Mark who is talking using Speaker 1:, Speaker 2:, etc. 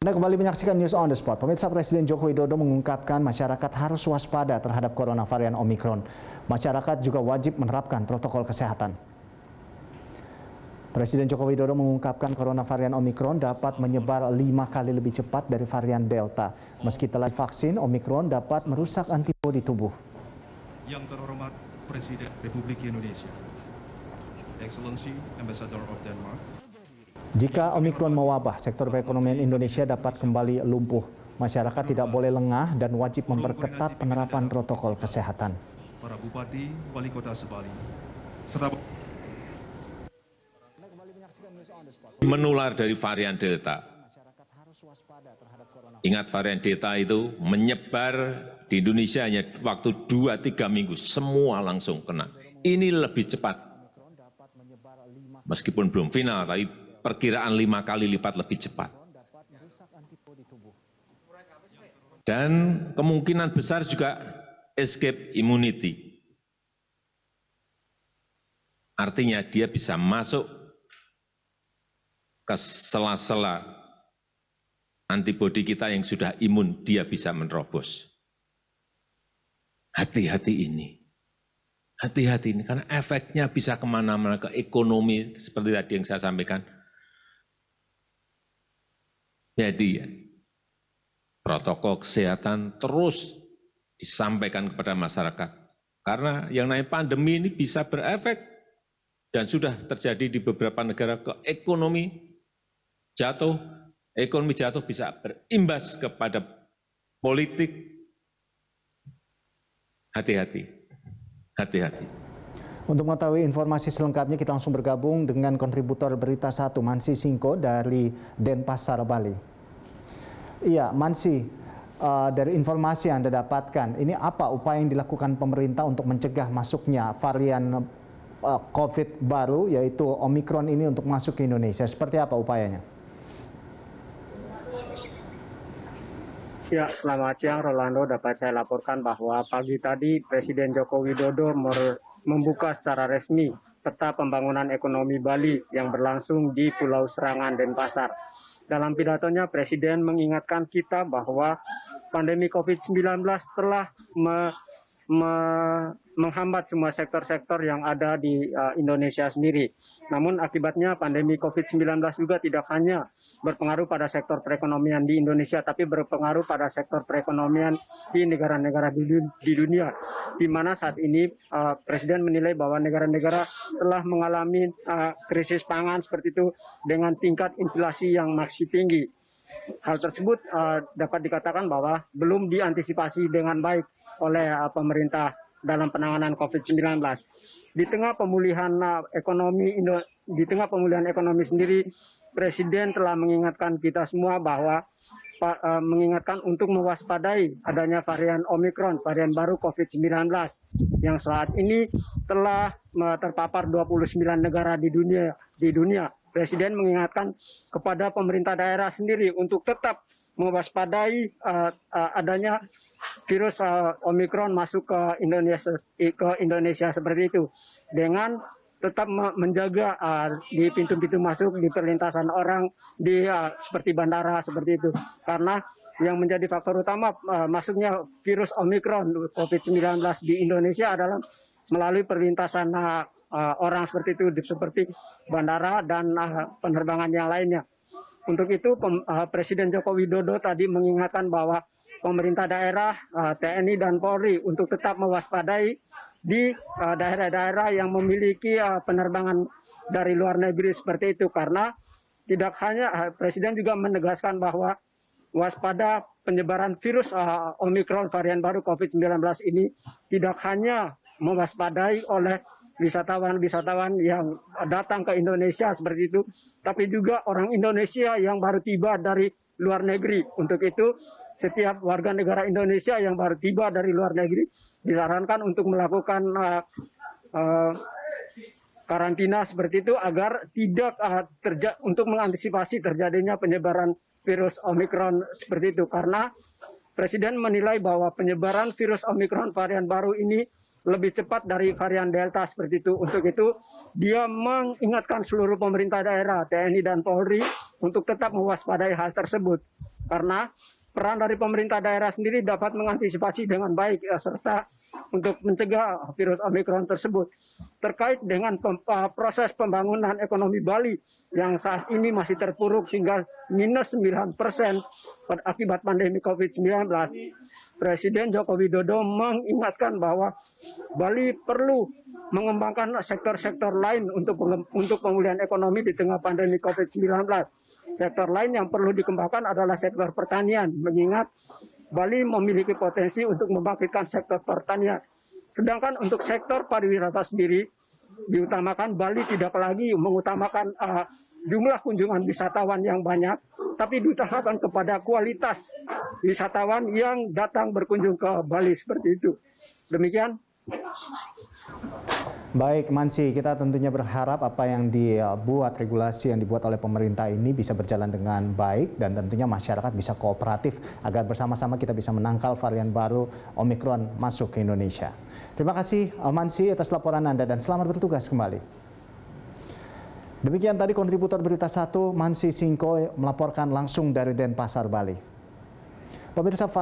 Speaker 1: Anda kembali menyaksikan News on the Spot. Pemirsa, Presiden Joko Widodo mengungkapkan masyarakat harus waspada terhadap corona varian Omikron. Masyarakat juga wajib menerapkan protokol kesehatan. Presiden Joko Widodo mengungkapkan corona varian Omikron dapat menyebar 5 kali lebih cepat dari varian Delta. Meski telah divaksin, Omikron dapat merusak antibodi tubuh.
Speaker 2: Yang terhormat Presiden Republik Indonesia, Excellency Ambassador of Denmark.
Speaker 1: Jika Omikron mewabah, sektor perekonomian Indonesia dapat kembali lumpuh. Masyarakat tidak boleh lengah dan wajib memperketat penerapan protokol kesehatan.
Speaker 2: Para Bupati, Wali Kota Sebali, serta
Speaker 3: menular dari varian Delta. Ingat, varian Delta itu menyebar di Indonesia hanya waktu 2-3 minggu, semua langsung kena. Ini lebih cepat. Meskipun belum final, tapi perkiraan 5 kali lipat lebih cepat. Dan kemungkinan besar juga escape immunity. Artinya dia bisa masuk ke sela-sela antibodi kita yang sudah imun, dia bisa menerobos. Hati-hati ini. Hati-hati ini, karena efeknya bisa kemana-mana, ke ekonomi, seperti tadi yang saya sampaikan. Jadi, protokol kesehatan terus disampaikan kepada masyarakat. Karena yang namanya pandemi ini bisa berefek dan sudah terjadi di beberapa negara, ke ekonomi jatuh bisa berimbas kepada politik. Hati-hati, hati-hati.
Speaker 1: Untuk mengetahui informasi selengkapnya, kita langsung bergabung dengan kontributor Berita 1, Mansi Singko dari Denpasar, Bali. Iya, Mansi, dari informasi yang Anda dapatkan, ini apa upaya yang dilakukan pemerintah untuk mencegah masuknya varian COVID baru, yaitu Omikron ini untuk masuk ke Indonesia? Seperti apa upayanya?
Speaker 4: Ya, selamat siang Rolando. Dapat saya laporkan bahwa pagi tadi Presiden Joko Widodo membuka secara resmi peta pembangunan ekonomi Bali yang berlangsung di Pulau Serangan, Denpasar. Dalam pidatonya, Presiden mengingatkan kita bahwa pandemi COVID-19 telah menghambat semua sektor-sektor yang ada di Indonesia sendiri. Namun akibatnya pandemi COVID-19 juga tidak hanya berpengaruh pada sektor perekonomian di Indonesia, tapi berpengaruh pada sektor perekonomian di negara-negara di dunia, di mana saat ini Presiden menilai bahwa negara-negara telah mengalami krisis pangan seperti itu dengan tingkat inflasi yang masih tinggi. Hal tersebut dapat dikatakan bahwa belum diantisipasi dengan baik oleh pemerintah dalam penanganan COVID-19. Di tengah pemulihan ekonomi sendiri, Presiden telah mengingatkan kita semua bahwa mengingatkan untuk mewaspadai adanya varian Omikron, varian baru COVID-19 yang saat ini telah terpapar 29 negara di dunia. Presiden mengingatkan kepada pemerintah daerah sendiri untuk tetap mewaspadai adanya virus Omikron masuk ke Indonesia seperti itu, dengan tetap menjaga di pintu-pintu masuk, di perlintasan orang, di seperti bandara seperti itu. Karena yang menjadi faktor utama masuknya virus Omikron COVID-19 di Indonesia adalah melalui perlintasan orang seperti itu, seperti bandara dan penerbangan yang lainnya. Untuk itu Presiden Joko Widodo tadi mengingatkan bahwa pemerintah daerah, TNI dan Polri untuk tetap mewaspadai di daerah-daerah yang memiliki penerbangan dari luar negeri seperti itu, karena tidak hanya Presiden juga menegaskan bahwa waspada penyebaran virus Omikron varian baru COVID-19 ini tidak hanya mewaspadai oleh wisatawan yang datang ke Indonesia seperti itu, tapi juga orang Indonesia yang baru tiba dari luar negeri. Untuk itu setiap warga negara Indonesia yang baru tiba dari luar negeri disarankan untuk melakukan karantina seperti itu agar tidak untuk mengantisipasi terjadinya penyebaran virus Omikron seperti itu, karena Presiden menilai bahwa penyebaran virus Omikron varian baru ini lebih cepat dari varian Delta seperti itu. Untuk itu dia mengingatkan seluruh pemerintah daerah, TNI dan Polri untuk tetap mewaspadai hal tersebut. karena peran dari pemerintah daerah sendiri dapat mengantisipasi dengan baik serta untuk mencegah virus Omikron tersebut. Terkait dengan proses pembangunan ekonomi Bali yang saat ini masih terpuruk hingga minus 9% akibat pandemi COVID-19, Presiden Joko Widodo mengingatkan bahwa Bali perlu mengembangkan sektor-sektor lain untuk pemulihan ekonomi di tengah pandemi COVID-19. Sektor lain yang perlu dikembangkan adalah sektor pertanian, mengingat Bali memiliki potensi untuk membangkitkan sektor pertanian. Sedangkan untuk sektor pariwisata sendiri, diutamakan Bali tidak lagi mengutamakan jumlah kunjungan wisatawan yang banyak, tapi diutamakan kepada kualitas wisatawan yang datang berkunjung ke Bali seperti itu. Demikian.
Speaker 1: Baik, Mansi, kita tentunya berharap apa yang dibuat, regulasi yang dibuat oleh pemerintah ini bisa berjalan dengan baik dan tentunya masyarakat bisa kooperatif agar bersama-sama kita bisa menangkal varian baru Omikron masuk ke Indonesia. Terima kasih, Mansi, atas laporan Anda dan selamat bertugas kembali. Demikian tadi kontributor Berita 1, Mansi Singko melaporkan langsung dari Denpasar, Bali. Pemirsa